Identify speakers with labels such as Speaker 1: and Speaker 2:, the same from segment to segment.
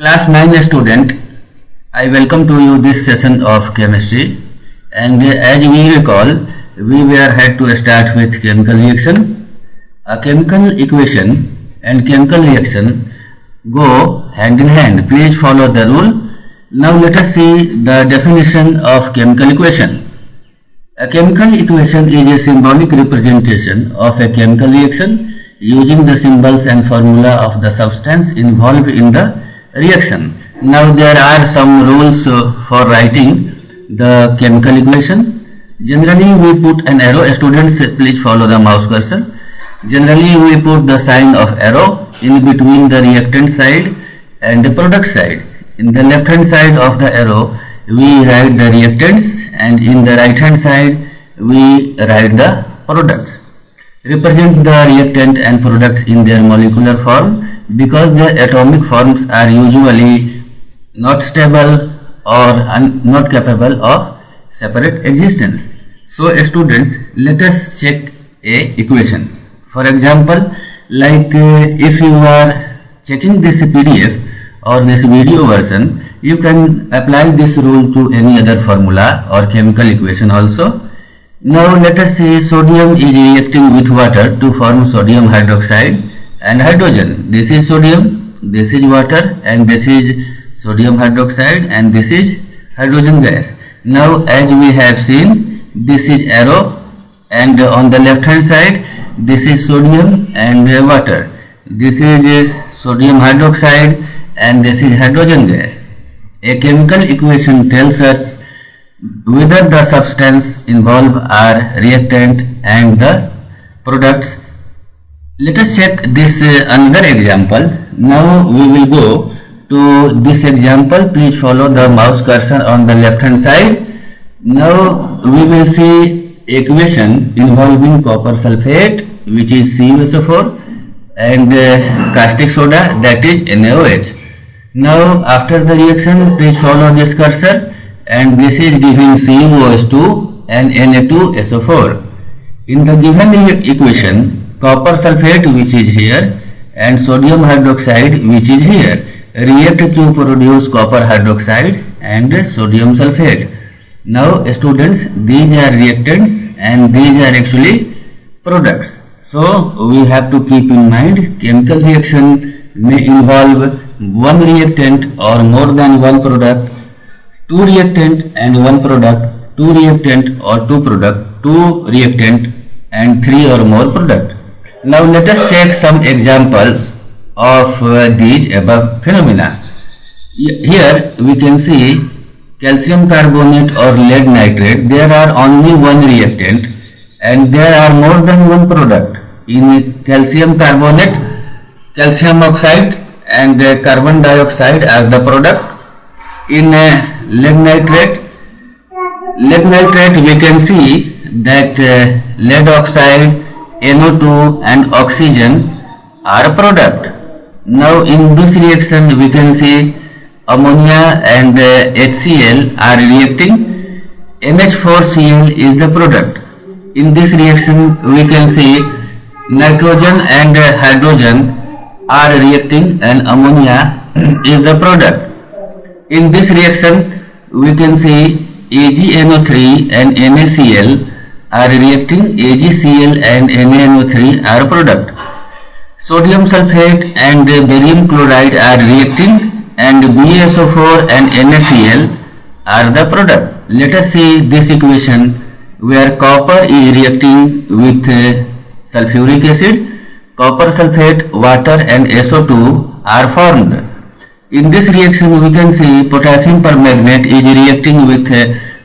Speaker 1: Class 9 student, I welcome to you this session of chemistry, and as we recall, we were had to start with chemical reaction. A chemical equation and chemical reaction go hand in hand. Please follow the rule. Now let us see the definition of chemical equation. A chemical equation is a symbolic representation of a chemical reaction using the symbols and formula of the substance involved in the reaction. Now there are some rules for writing the chemical equation. Generally we put an arrow. Students, please follow the mouse cursor. Generally we put the sign of arrow in between the reactant side and the product side. In the left hand side of the arrow we write the reactants, and in the right hand side we write the products. Represent the reactant and products in their molecular form because their atomic forms are usually not stable or not capable of separate existence. So students, let us check a equation. For example, like if you are checking this PDF or this video version, you can apply this rule to any other formula or chemical equation also. Now let us say sodium is reacting with water to form sodium hydroxide and hydrogen. This is sodium, this is water, and this is sodium hydroxide, and this is hydrogen gas. Now as we have seen, this is arrow, and on the left hand side this is sodium and water. This is sodium hydroxide and this is hydrogen gas. A chemical equation tells us whether the substance involved are reactant and the products. Let us check this another example. Now we will go to this example. Please follow the mouse cursor on the left hand side. Now we will see equation involving copper sulfate, which is CuSO4, and caustic soda, that is NaOH. Now after the reaction, please follow this cursor, and this is giving CuOH2 and Na2SO4. In the given equation, copper sulfate, which is here, and sodium hydroxide, which is here, react to produce copper hydroxide and sodium sulfate. Now students, these are reactants and these are actually products. So we have to keep in mind chemical reaction may involve one reactant or more than one product, two reactant and one product, two reactant or two product, two reactant and three or more product. Now let us check some examples of these above phenomena. Here we can see calcium carbonate or lead nitrate. There are only one reactant and there are more than one product. In calcium carbonate, calcium oxide and carbon dioxide are the product. In lead nitrate we can see that lead oxide, NO2 and oxygen are product. Now in this reaction we can see ammonia and HCl are reacting. NH4Cl is the product. In this reaction we can see nitrogen and hydrogen are reacting and ammonia is the product. In this reaction we can see AgNO3 and NaCl are reacting. AgCl and NaNO3 are product. Sodium sulfate and barium chloride are reacting, and BaSO4 and NaCl are the product. Let us see this equation where copper is reacting with sulfuric acid. Copper sulfate, water and SO2 are formed. In this reaction we can see potassium permanganate is reacting with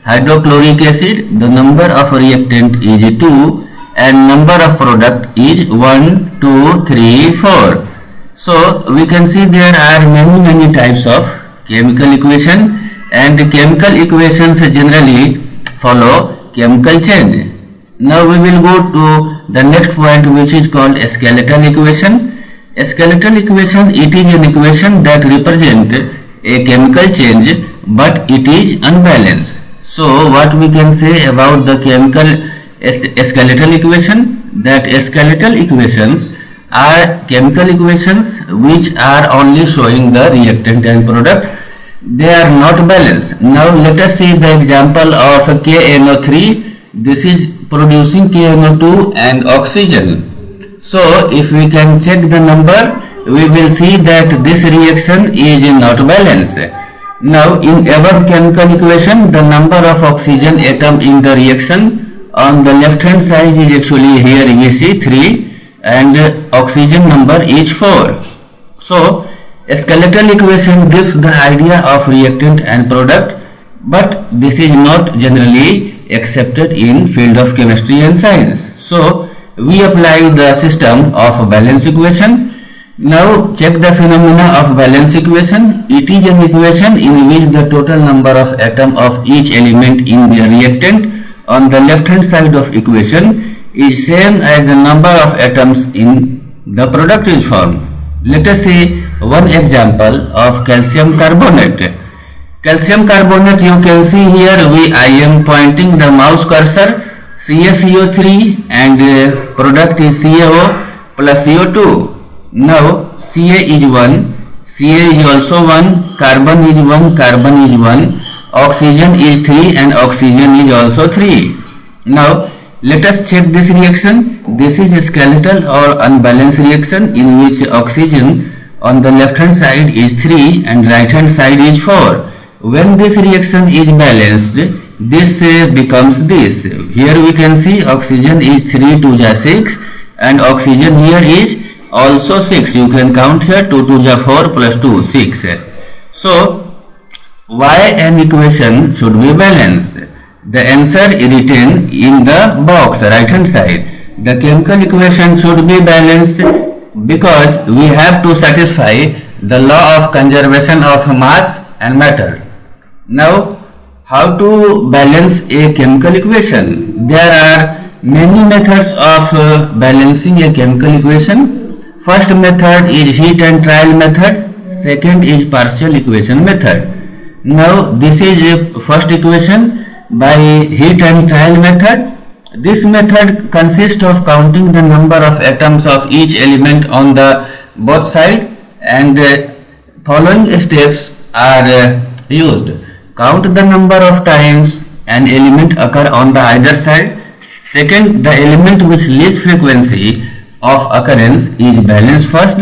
Speaker 1: hydrochloric acid. The number of reactant is 2 and number of product is 1, 2, 3, 4. So we can see there are many types of chemical equation, and chemical equations generally follow chemical change. Now we will go to the next point, which is called a skeletal equation. A skeletal equation, it is an equation that represents a chemical change but it is unbalanced. So what we can say about the chemical skeletal equation, that skeletal equations are chemical equations which are only showing the reactant and product. They are not balanced. Now let us see the example of KNO3. This is producing KNO2 and oxygen. So if we can check the number, we will see that this reaction is not balanced. Now in above chemical equation, the number of oxygen atom in the reaction on the left hand side is actually here we see 3 and oxygen number is 4. So a skeletal equation gives the idea of reactant and product, but this is not generally accepted in field of chemistry and science. So we apply the system of balance equation. Now check the phenomena of balance equation. It is an equation in which the total number of atom of each element in the reactant on the left hand side of equation is same as the number of atoms in the product is formed. Let us see one example of calcium carbonate. Calcium carbonate, you can see here I am pointing the mouse cursor, CaCO3 and product is CaO plus CO2. Now Ca is 1, Ca is also 1, carbon is 1, carbon is 1, oxygen is 3 and oxygen is also 3. Now let us check this reaction. This is a skeletal or unbalanced reaction in which oxygen on the left hand side is 3 and right hand side is 4. When this reaction is balanced, this becomes this. Here we can see oxygen is 3 2 ja 6 and oxygen here is also 6. You can count here 2 2 ja 4 plus 2 6. So why an equation should be balanced? The answer is written in the box right hand side. The chemical equation should be balanced because we have to satisfy the law of conservation of mass and matter. Now how to balance a chemical equation? There are many methods of balancing a chemical equation. First method is heat and trial method. Second is partial equation method. Now this is first equation by heat and trial method. This method consists of counting the number of atoms of each element on the both side, and following steps are used. Count the number of times an element occur on the either side. Second, the element with least frequency of occurrence is balanced first,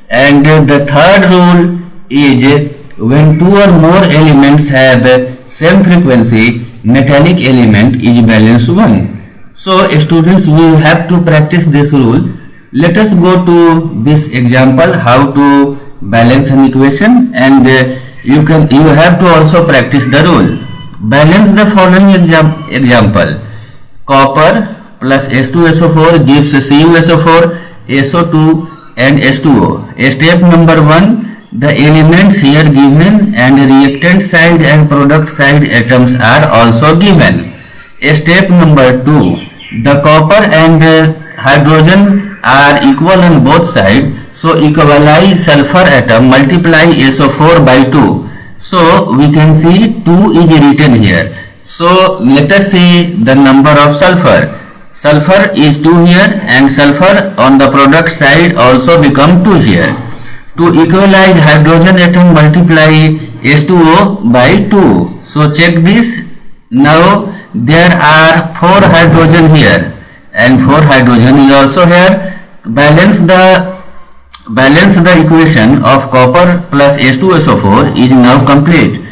Speaker 1: and the third rule is when two or more elements have same frequency, metallic element is balanced 1. So students, we have to practice this rule. Let us go to this example how to balance an equation, and you have to also practice the rule. Balance the following example. Copper plus H2SO4 gives CuSO4, SO2 and H2O. Step number 1, the elements here given and reactant side and product side atoms are also given. Step number 2, the copper and hydrogen are equal on both sides, so equalize sulfur atom, multiply SO4 by 2. So we can see 2 is written here. So let us see the number of sulfur. Sulfur is 2 here and sulfur on the product side also become 2 here. To equalize hydrogen atom, multiply H2O by 2. So check this. Now there are 4 hydrogen here and 4 hydrogen is also here. Balance the equation of copper plus H2SO4 is now complete.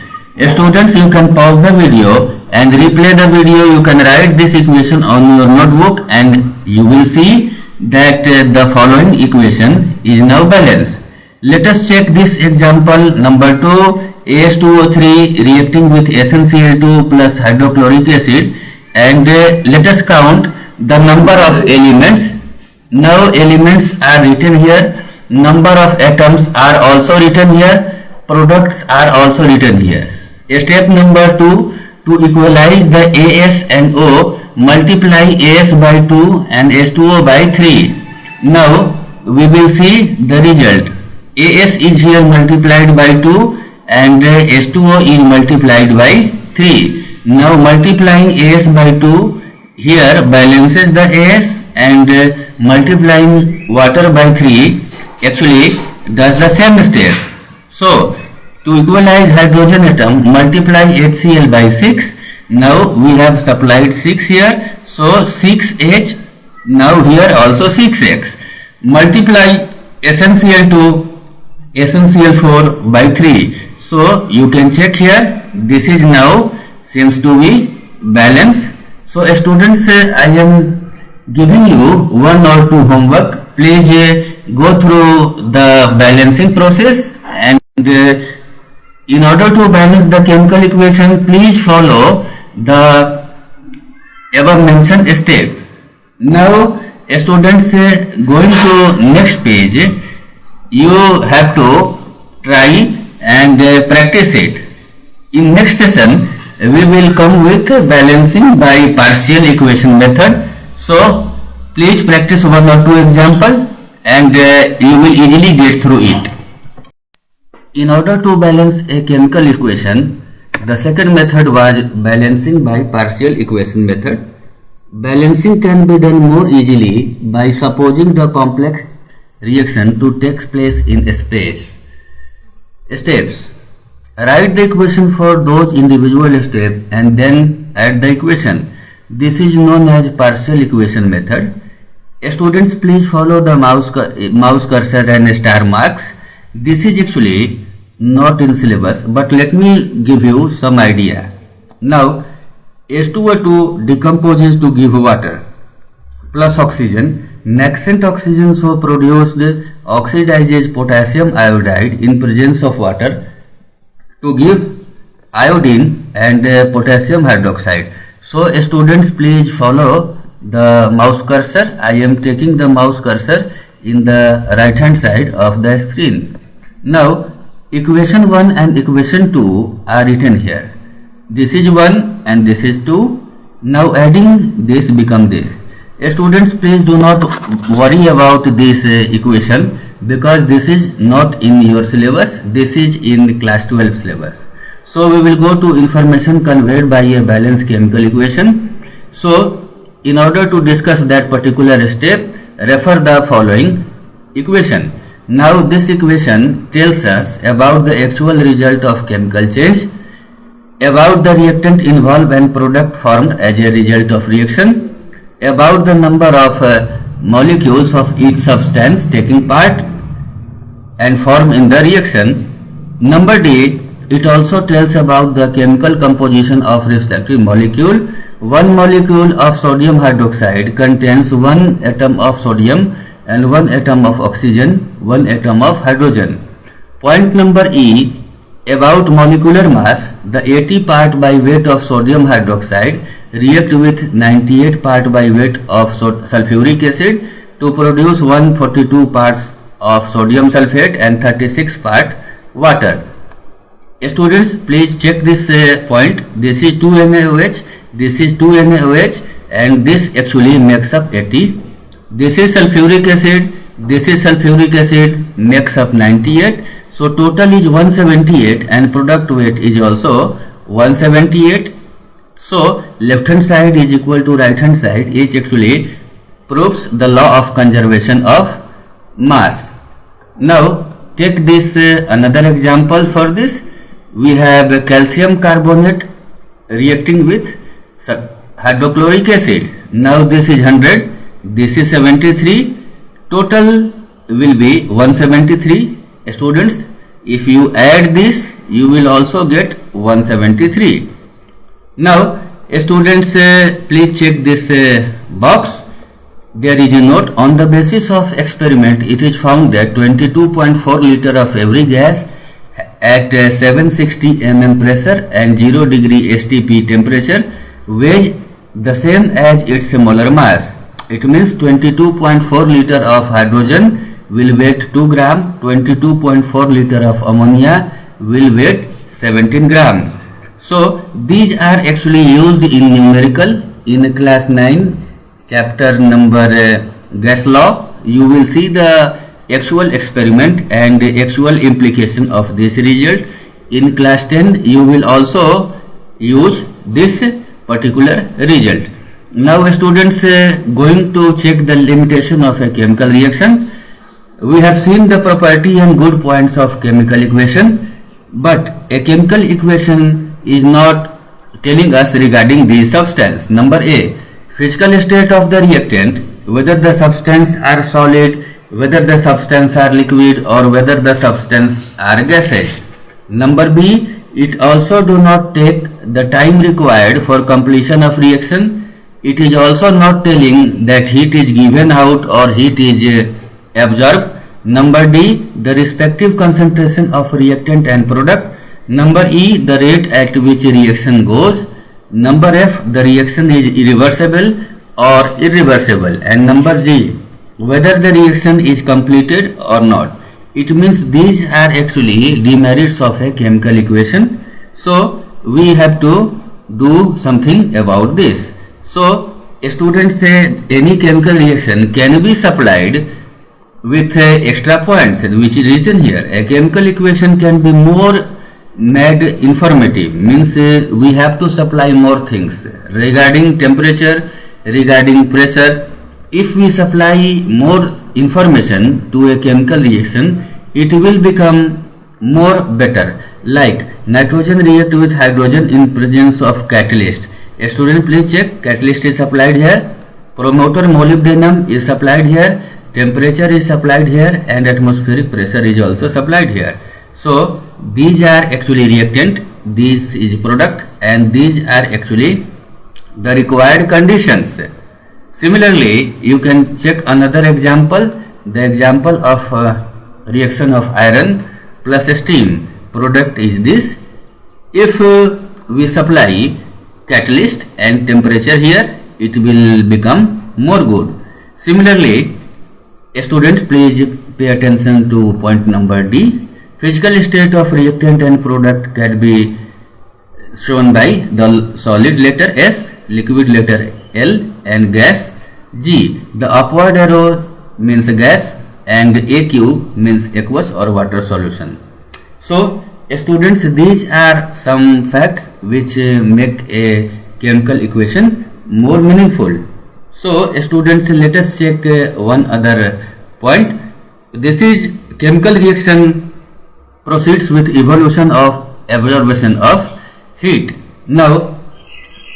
Speaker 1: Students, you can pause the video and replay the video. You can write this equation on your notebook and you will see that the following equation is now balanced. Let us check this example number 2. AH2O3 reacting with SnCl2 plus hydrochloric acid, and let us count the number of elements. Now elements are written here, number of atoms are also written here, products are also written here. Step number 2, to equalize the AS and O, multiply AS by 2 and H2O by 3. Now we will see the result. AS is here multiplied by 2 and H2O is multiplied by 3. Now multiplying AS by 2 here balances the AS and multiplying water by 3 actually does the same step. So to equalize hydrogen atom, multiply HCl by 6. Now we have supplied 6 here, so 6H. Now here also 6X. Multiply SnCl2, SnCl4 by 3. So you can check here, this is now seems to be balanced. So students, I am giving you 1 or 2 homework. Please go through the balancing process, and in order to balance the chemical equation, please follow the above mentioned step. Now students, going to next page, you have to try and practice it. In next session we will come with balancing by partial equation method. So please practice 1 or 2 example, and you will easily get through it. In order to balance a chemical equation, the second method was balancing by partial equation method. Balancing can be done more easily by supposing the complex reaction to take place in space. Steps: write the equation for those individual steps and then add the equation. This is known as partial equation method. Students, please follow the mouse cursor and star marks. This is actually not in syllabus, but let me give you some idea. Now H2O2 decomposes to give water plus oxygen. Nascent oxygen so produced oxidizes potassium iodide in presence of water to give iodine and potassium hydroxide. So students, please follow the mouse cursor. I am taking the mouse cursor in the right hand side of the screen. Now equation 1 and equation 2 are written here. This is 1 and this is 2. Now adding this become this. Students, please do not worry about this equation, because this is not in your syllabus. This is in class 12 syllabus. So we will go to information conveyed by a balanced chemical equation. So in order to discuss that particular step, refer the following equation. Now this equation tells us about the actual result of chemical change, about the reactant involved and product formed as a result of reaction, about the number of molecules of each substance taking part and form in the reaction. Number D, it also tells about the chemical composition of respective molecule. One molecule of sodium hydroxide contains 1 atom of sodium and 1 atom of oxygen, 1 atom of hydrogen. Point number E, about molecular mass, the 80 part by weight of sodium hydroxide react with 98 part by weight of sulfuric acid to produce 142 parts of sodium sulfate and 36 part water. Students, please check this point. This is 2 NaOH, this is 2 NaOH, and this actually makes up 80. This is sulfuric acid, this is sulfuric acid, makes up 98. So total is 178 and product weight is also 178. So left hand side is equal to right hand side is actually proves the law of conservation of mass. Now take this another example for this. We have calcium carbonate reacting with hydrochloric acid. Now this is 100, this is 73. Total will be 173. Students, if you add this, you will also get 173. Now students, please check this box. There is a note: on the basis of experiment, it is found that 22.4 liter of every gas at 760 mm pressure and 0 degree STP temperature weighs the same as its molar mass. It means 22.4 liter of hydrogen will weigh 2 gram, 22.4 liter of ammonia will weigh 17 gram. So these are actually used in numerical in class 9 chapter number gas law. You will see the actual experiment and actual implication of this result. In class 10 you will also use this particular result. Now students, going to check the limitation of a chemical reaction. We have seen the property and good points of chemical equation, but a chemical equation is not telling us regarding the substance. Number A, physical state of the reactant, whether the substance are solid, whether the substance are liquid, or whether the substance are gases. Number B, it also do not take the time required for completion of reaction. It is also not telling that heat is given out or heat is absorbed. Number D, the respective concentration of reactant and product. Number E, the rate at which reaction goes. Number F, the reaction is irreversible or irreversible. And number G, whether the reaction is completed or not. It means these are actually demerits of a chemical equation. So we have to do something about this. So students say any chemical reaction can be supplied with extra points, which is written here. A chemical equation can be more made informative, means we have to supply more things regarding temperature, regarding pressure. If we supply more information to a chemical reaction, it will become more better. Like nitrogen react with hydrogen in presence of catalyst. A student, please check. Catalyst is supplied here, promoter molybdenum is supplied here, temperature is supplied here, and atmospheric pressure is also supplied here. So these are actually reactant, this is product, and these are actually the required conditions. Similarly, you can check another example, the example of reaction of iron plus steam. Product is this. If we supply catalyst and temperature here, it will become more good. Similarly, students, please pay attention to point number D. Physical state of reactant and product can be shown by the solid letter S, liquid letter L, and gas G. The upward arrow means gas and AQ means aqueous or water solution. So students, these are some facts which make a chemical equation more meaningful. So students, let us check one other point. This is chemical reaction proceeds with evolution of absorption of heat. Now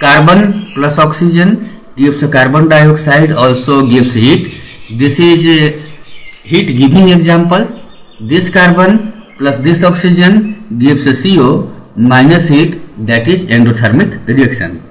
Speaker 1: carbon plus oxygen gives carbon dioxide, also gives heat. This is heat giving example. This carbon plus this oxygen gives CO minus heat, that is endothermic reaction.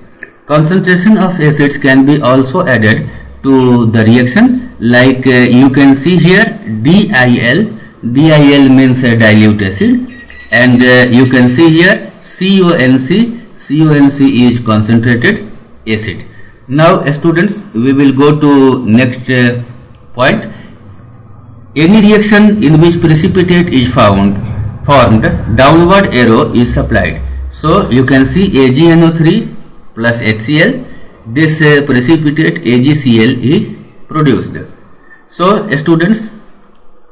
Speaker 1: Concentration of acids can be also added to the reaction, like you can see here DIL. DIL means dilute acid, and you can see here CONC. CONC is concentrated acid. Now students, we will go to next point. Any reaction in which precipitate is formed, downward arrow is supplied. So you can see AgNO3 plus HCl, this precipitate AgCl is produced. So students,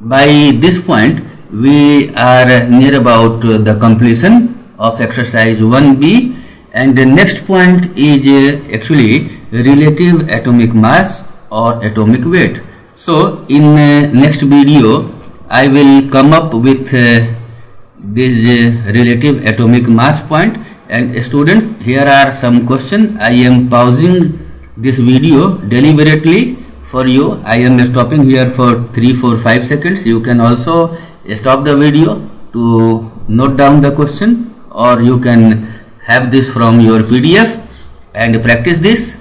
Speaker 1: by this point we are near about the completion of exercise 1B, and the next point is actually relative atomic mass or atomic weight. So in next video I will come up with this relative atomic mass point. And students, here are some questions. I am pausing this video deliberately for you. I am stopping here for 3, 4, 5 seconds. You can also stop the video to note down the question, or you can have this from your PDF and practice this.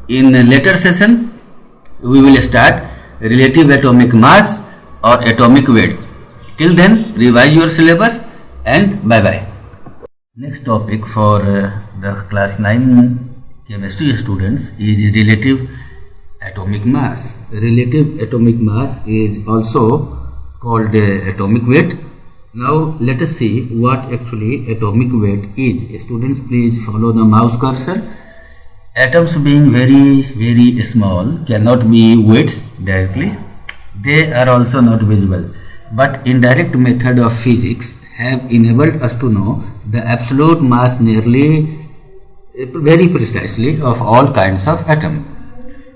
Speaker 1: In a later session we will start relative atomic mass or atomic weight. Till then, revise your syllabus and bye bye. Next topic for the class 9 chemistry students is relative atomic mass. Relative atomic mass is also called atomic weight. Now let us see what actually atomic weight is. Students, please follow the mouse cursor. Atoms being very small cannot be weights directly. They are also not visible, but indirect method of physics have enabled us to know the absolute mass nearly very precisely of all kinds of atom.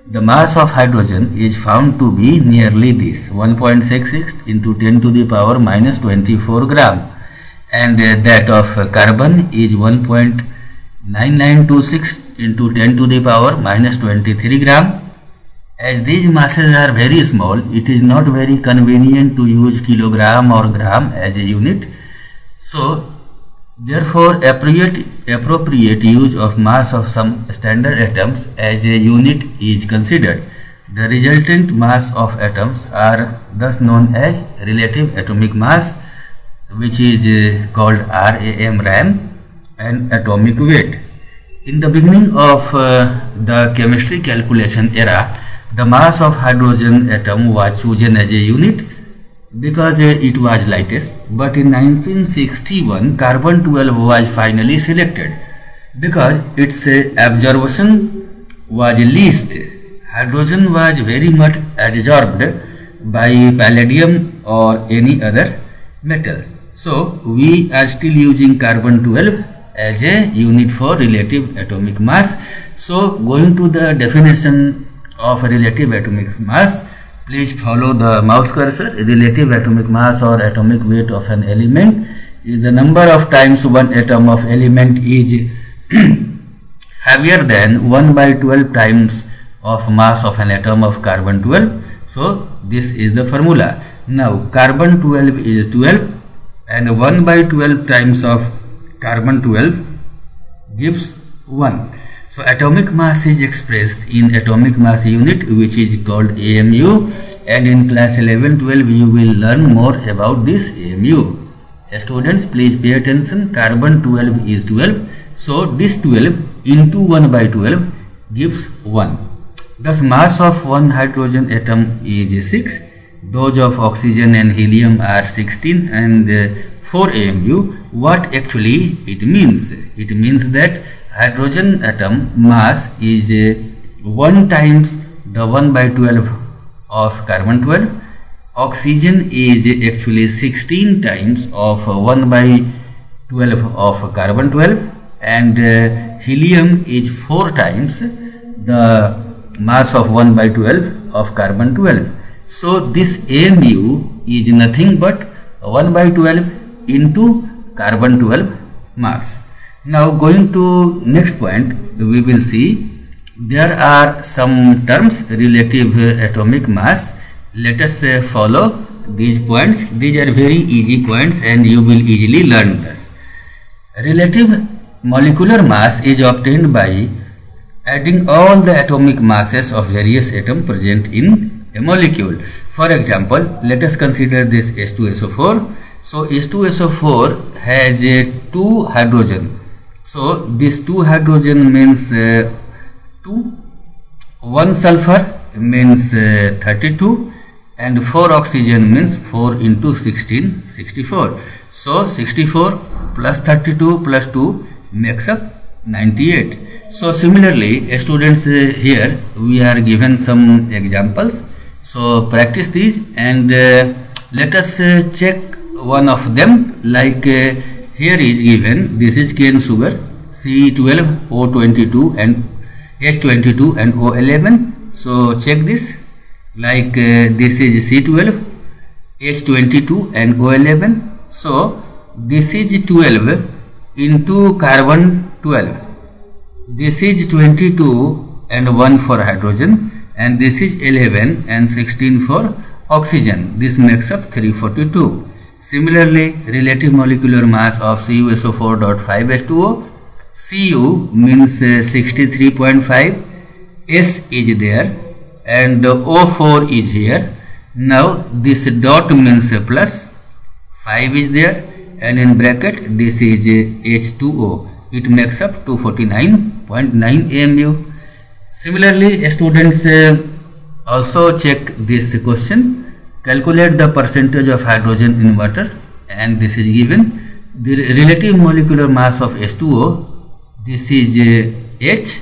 Speaker 1: The mass of hydrogen is found to be nearly this 1.66 into 10 to the power minus 24 gram, and that of carbon is 1.9926 into 10 to the power minus 23 gram. As these masses are very small, it is not very convenient to use kilogram or gram as a unit. So, therefore, appropriate use of mass of some standard atoms as a unit is considered. The resultant mass of atoms are thus known as relative atomic mass, which is called RAM, and atomic weight. In the beginning of the chemistry calculation era, the mass of hydrogen atom was chosen as a unit because it was lightest, but in 1961 carbon-12 was finally selected because its absorption was least. Hydrogen was very much absorbed by palladium or any other metal. So we are still using carbon-12 as a unit for relative atomic mass. So going to the definition of relative atomic mass, please follow the mouse cursor. Relative atomic mass or atomic weight of an element is the number of times one atom of element is heavier than 1 by 12 times of mass of an atom of carbon-12. So this is the formula. Now carbon-12 is 12 and 1 by 12 times of carbon-12 gives 1. So atomic mass is expressed in atomic mass unit, which is called AMU, and in class 11-12 you will learn more about this AMU. Students, please pay attention. Carbon-12 is 12. So this 12 into 1 by 12 gives 1. Thus mass of one hydrogen atom is 6. Those of oxygen and helium are 16 and 4 AMU. What actually it means? It means that hydrogen atom mass is 1 times the 1 by 12 of carbon-12. Oxygen is actually 16 times of 1 by 12 of carbon-12, and helium is 4 times the mass of 1 by 12 of carbon-12. So this AMU is nothing but 1 by 12 into carbon-12 mass. Now going to next point, we will see there are some terms relative atomic mass. Let us follow these points. These are very easy points and you will easily learn this. Relative molecular mass is obtained by adding all the atomic masses of various atoms present in a molecule. For example, let us consider this H2SO4. So H2SO4 has 2 hydrogen. So this 2 hydrogen means 2. 1 sulfur means 32, and 4 oxygen means 4 into 16, 64. So 64 plus 32 plus 2 makes up 98. So similarly, students, here we are given some examples. So practice these and let us check one of them. Like here is given, this is cane sugar, C12, O22 and H22 and O11. So check this, like this is C12, H22 and O11. So this is 12 into carbon 12. This is 22 and 1 for hydrogen, and this is 11 and 16 for oxygen. This makes up 342. Similarly, relative molecular mass of CuSO4.5H2O. Cu means 63.5, S is there and O4 is here. Now this dot means plus, 5 is there, and in bracket this is H2O. It makes up 249.9 AMU. Similarly, students, also check this question. Calculate the percentage of hydrogen in water, and this is given. The relative molecular mass of H2O, this is H,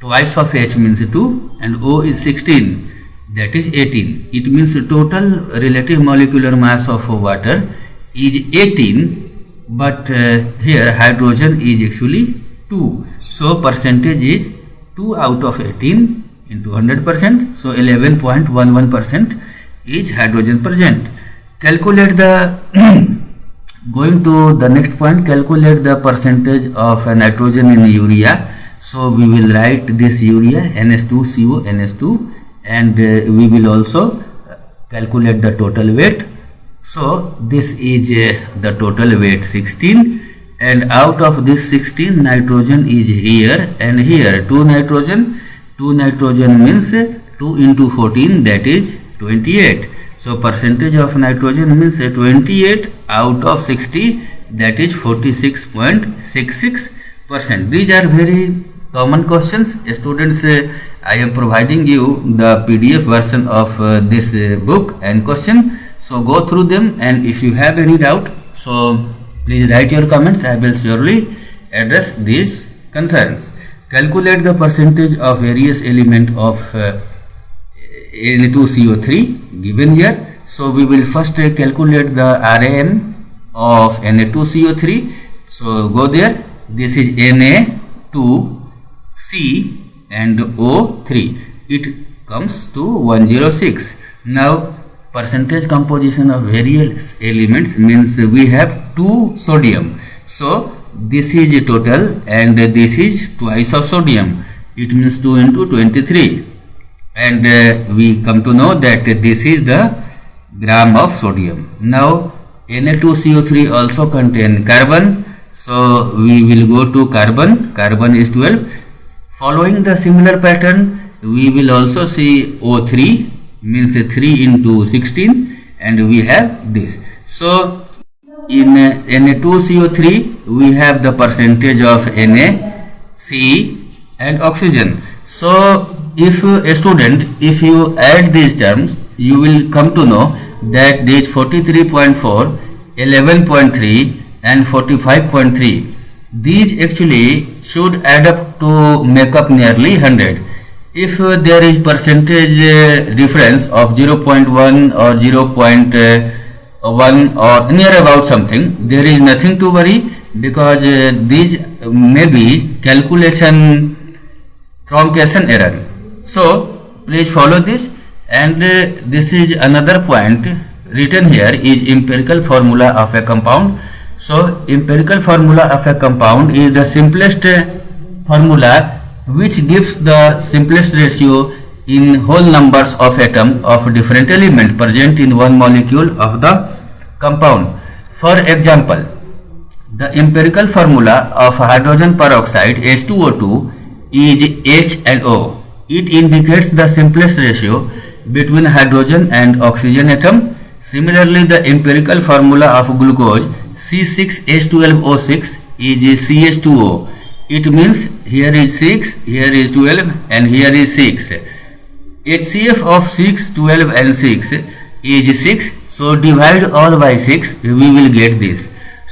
Speaker 1: twice of H means 2, and O is 16, that is 18. It means total relative molecular mass of water is 18, but here hydrogen is actually 2. So percentage is 2 out of 18 into 100%. So 11.11% is hydrogen present. Calculate the going to the next point, calculate the percentage of nitrogen in urea. So we will write this urea NH2CO NH2, and we will also calculate the total weight. So this is the total weight 16, and out of this 16 nitrogen is here and here 2 nitrogen. 2 nitrogen means 2 into 14, that is 28. So percentage of nitrogen means 28 out of 60, that is 46.66%. These are very common questions. Students, I am providing you the PDF version of this book and question. So go through them, and if you have any doubt, so please write your comments. I will surely address these concerns. Calculate the percentage of various element of Na2CO3 given here. So we will first calculate the RAM of Na2CO3. So go there. This is Na2C and O3. It comes to 106. Now percentage composition of various elements means we have 2 sodium. So this is total, and this is twice of sodium. It means 2 into 23. And we come to know that this is the gram of sodium. Now Na2CO3 also contain carbon. So we will go to carbon. Carbon is 12. Following the similar pattern, we will also see O3, means 3 into 16, and we have this. So in Na2CO3 we have the percentage of Na, C and oxygen. So if a student, if you add these terms, you will come to know that this 43.4, 11.3 and 45.3, these actually should add up to make up nearly 100. If there is percentage difference of 0.1 or 0.1 or near about something, there is nothing to worry, because these may be calculation truncation error. So please follow this. And this is another point written here is empirical formula of a compound. So empirical formula of a compound is the simplest formula which gives the simplest ratio in whole numbers of atom of different element present in one molecule of the compound. For example, the empirical formula of hydrogen peroxide H2O2 is H and O. It indicates the simplest ratio between hydrogen and oxygen atom. Similarly, the empirical formula of glucose C6H12O6 is CH2O. It means here is 6, here is 12 and here is 6. HCF of 6, 12 and 6 is 6. So divide all by 6, we will get this.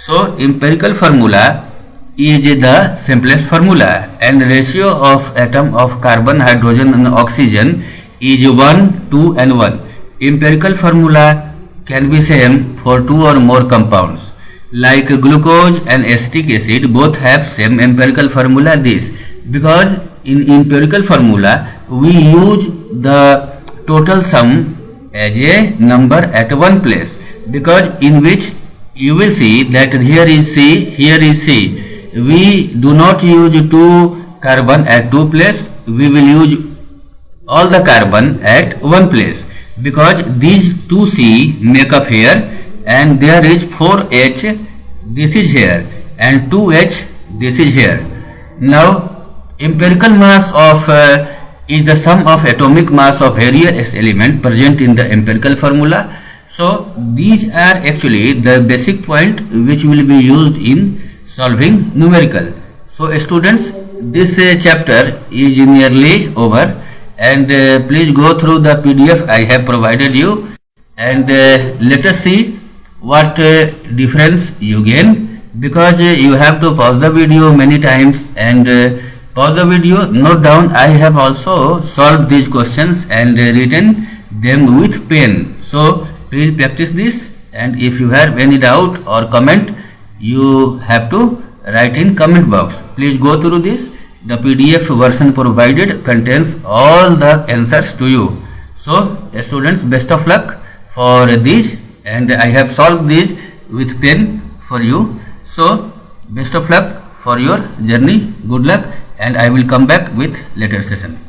Speaker 1: So empirical formula is the simplest formula, and ratio of atom of carbon, hydrogen and oxygen is 1, 2 and 1. Empirical formula can be same for 2 or more compounds. Like glucose and acetic acid both have same empirical formula, this, because in empirical formula we use the total sum as a number at one place, because in which you will see that here is C, here is C. We do not use 2 carbon at 2 place, we will use all the carbon at one place, because these 2C make up here, and there is 4H, this is here, and 2H, this is here. Now empirical mass of is the sum of atomic mass of various element present in the empirical formula. So these are actually the basic point which will be used in solving numerical. So students, this chapter is nearly over, and please go through the PDF I have provided you, and let us see what difference you gain, because you have to pause the video many times and pause the video, note down. I have also solved these questions and written them with pen. So please practice this, and if you have any doubt or comment, you have to write in comment box. Please go through this the PDF version provided contains all the answers to you. So students, best of luck for these, and I have solved these with pen for you. So best of luck for your journey. Good luck, and I will come back with later session.